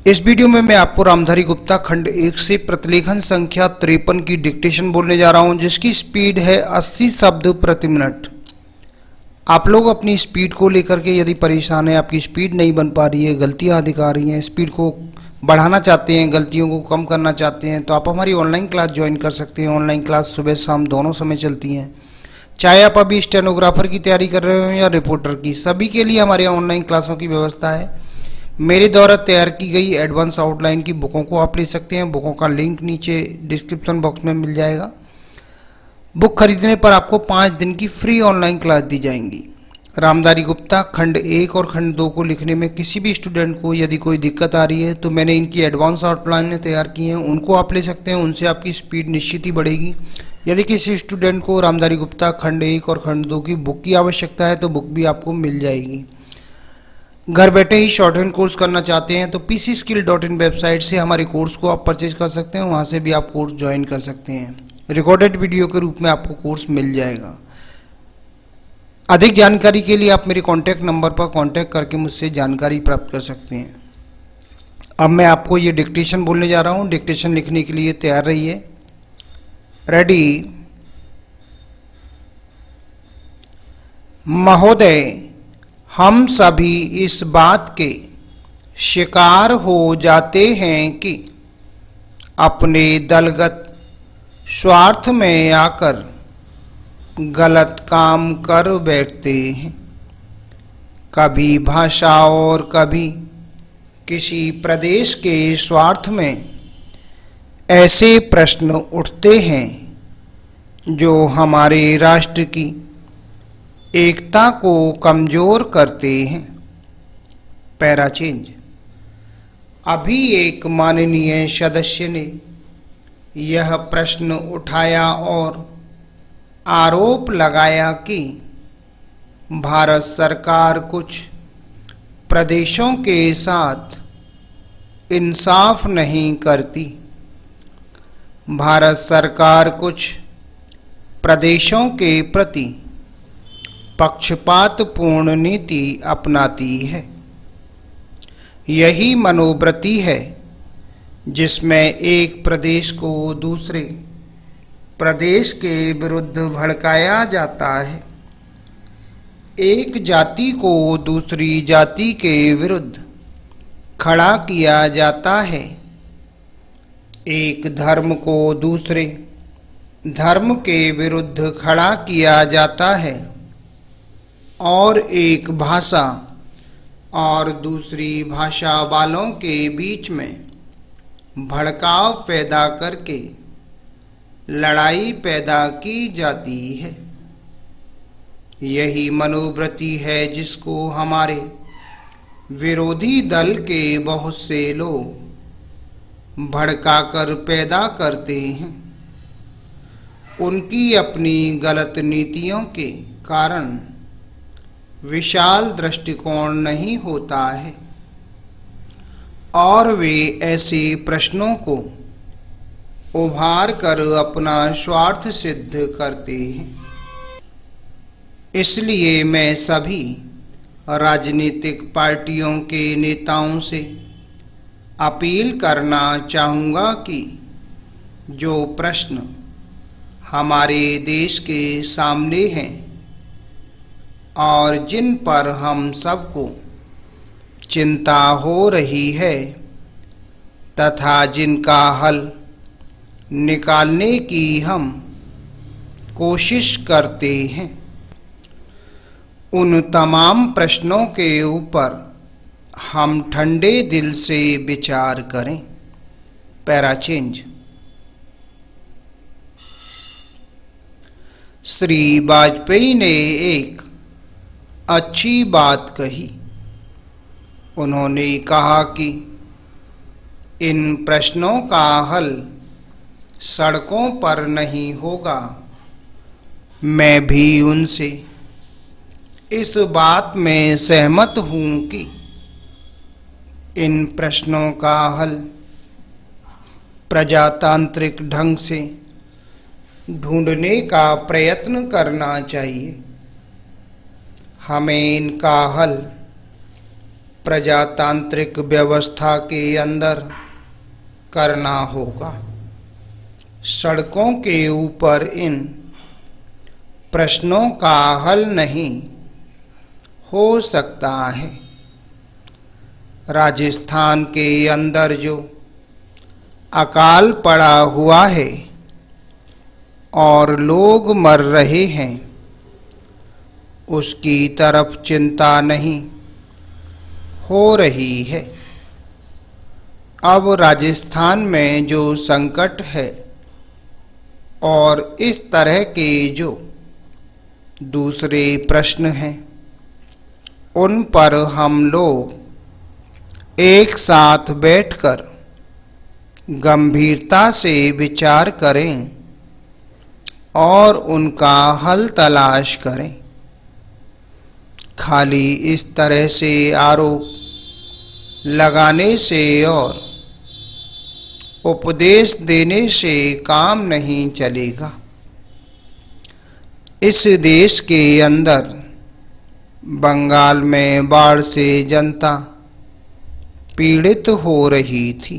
इस वीडियो में मैं आपको रामधारी गुप्ता खंड 1 से प्रतिलेखन संख्या 53 की डिक्टेशन बोलने जा रहा हूं, जिसकी स्पीड है 80 शब्द प्रति मिनट। आप लोग अपनी स्पीड को लेकर के यदि परेशान हैं, आपकी स्पीड नहीं बन पा रही है, गलतियां अधिक आ रही हैं, स्पीड को बढ़ाना चाहते हैं, गलतियों को कम करना चाहते हैं, तो आप हमारी ऑनलाइन क्लास ज्वाइन कर सकते हैं। ऑनलाइन क्लास सुबह शाम दोनों समय चलती हैं। चाहे आप अभी स्टेनोग्राफर की तैयारी कर रहे हो या रिपोर्टर की, सभी के लिए हमारे यहाँ ऑनलाइन क्लासों की व्यवस्था है। मेरे द्वारा तैयार की गई एडवांस आउटलाइन की बुकों को आप ले सकते हैं। बुकों का लिंक नीचे डिस्क्रिप्शन बॉक्स में मिल जाएगा। बुक खरीदने पर आपको 5 दिन की फ्री ऑनलाइन क्लास दी जाएंगी। रामधारी गुप्ता खंड 1 और खंड 2 को लिखने में किसी भी स्टूडेंट को यदि कोई दिक्कत आ रही है तो मैंने इनकी एडवांस आउटलाइन तैयार की हैं, उनको आप ले सकते हैं। उनसे आपकी स्पीड निश्चित ही बढ़ेगी। यदि किसी स्टूडेंट को रामधारी गुप्ता खंड 1 और खंड 2 की बुक की आवश्यकता है तो बुक भी आपको मिल जाएगी। घर बैठे ही शॉर्ट हैंड कोर्स करना चाहते हैं तो pcskill.in वेबसाइट से हमारे कोर्स को आप परचेज कर सकते हैं। वहां से भी आप कोर्स ज्वाइन कर सकते हैं। रिकॉर्डेड वीडियो के रूप में आपको कोर्स मिल जाएगा। अधिक जानकारी के लिए आप मेरे कॉन्टैक्ट नंबर पर कॉन्टैक्ट करके मुझसे जानकारी प्राप्त कर सकते हैं। अब मैं आपको ये डिक्टेशन बोलने जा रहा हूँ। डिक्टेशन लिखने के लिए तैयार रहिए। रेडी। महोदय, हम सभी इस बात के शिकार हो जाते हैं कि अपने दलगत स्वार्थ में आकर गलत काम कर बैठते हैं। कभी भाषा और कभी किसी प्रदेश के स्वार्थ में ऐसे प्रश्न उठते हैं जो हमारे राष्ट्र की एकता को कमजोर करते हैं। Para change. अभी एक माननीय सदस्य ने यह प्रश्न उठाया और आरोप लगाया कि भारत सरकार कुछ प्रदेशों के साथ इंसाफ नहीं करती। भारत सरकार कुछ प्रदेशों के प्रति पक्षपातपूर्ण नीति अपनाती है। यही मनोवृत्ति है जिसमें एक प्रदेश को दूसरे प्रदेश के विरुद्ध भड़काया जाता है, एक जाति को दूसरी जाति के विरुद्ध खड़ा किया जाता है, एक धर्म को दूसरे धर्म के विरुद्ध खड़ा किया जाता है और एक भाषा और दूसरी भाषा वालों के बीच में भड़काव पैदा करके लड़ाई पैदा की जाती है। यही मनोवृत्ति है जिसको हमारे विरोधी दल के बहुत से लोग भड़काकर पैदा करते हैं। उनकी अपनी गलत नीतियों के कारण विशाल दृष्टिकोण नहीं होता है और वे ऐसे प्रश्नों को उभार कर अपना स्वार्थ सिद्ध करते हैं। इसलिए मैं सभी राजनीतिक पार्टियों के नेताओं से अपील करना चाहूँगा कि जो प्रश्न हमारे देश के सामने हैं और जिन पर हम सबको चिंता हो रही है तथा जिनका हल निकालने की हम कोशिश करते हैं, उन तमाम प्रश्नों के ऊपर हम ठंडे दिल से विचार करें। Para change. श्री वाजपेयी ने एक अच्छी बात कही। उन्होंने कहा कि इन प्रश्नों का हल सड़कों पर नहीं होगा। मैं भी उनसे इस बात में सहमत हूँ कि इन प्रश्नों का हल प्रजातांत्रिक ढंग से ढूंढने का प्रयत्न करना चाहिए। हमें इनका हल प्रजातांत्रिक व्यवस्था के अंदर करना होगा। सड़कों के ऊपर इन प्रश्नों का हल नहीं हो सकता है। राजस्थान के अंदर जो अकाल पड़ा हुआ है और लोग मर रहे हैं, उसकी तरफ चिंता नहीं हो रही है। अब राजस्थान में जो संकट है और इस तरह के जो दूसरे प्रश्न हैं, उन पर हम लोग एक साथ बैठकर गंभीरता से विचार करें और उनका हल तलाश करें। खाली इस तरह से आरोप लगाने से और उपदेश देने से काम नहीं चलेगा। इस देश के अंदर बंगाल में बाढ़ से जनता पीड़ित हो रही थी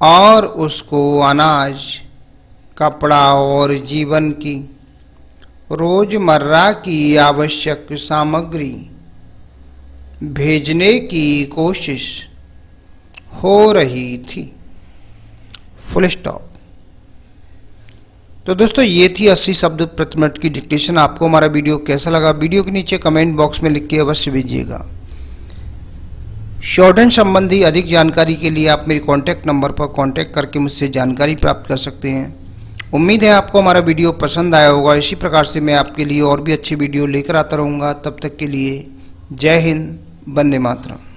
और उसको अनाज, कपड़ा और जीवन की रोजमर्रा की आवश्यक सामग्री भेजने की कोशिश हो रही थी। Full stop. तो दोस्तों, ये थी 80 शब्द प्रति मिनट की डिक्टेशन। आपको हमारा वीडियो कैसा लगा, वीडियो के नीचे कमेंट बॉक्स में लिख के अवश्य भेजिएगा। शॉर्टहैंड संबंधी अधिक जानकारी के लिए आप मेरे कॉन्टैक्ट नंबर पर कॉन्टैक्ट करके मुझसे जानकारी प्राप्त कर सकते हैं। उम्मीद है आपको हमारा वीडियो पसंद आया होगा। इसी प्रकार से मैं आपके लिए और भी अच्छी वीडियो लेकर आता रहूँगा। तब तक के लिए जय हिंद, वंदे मातरम।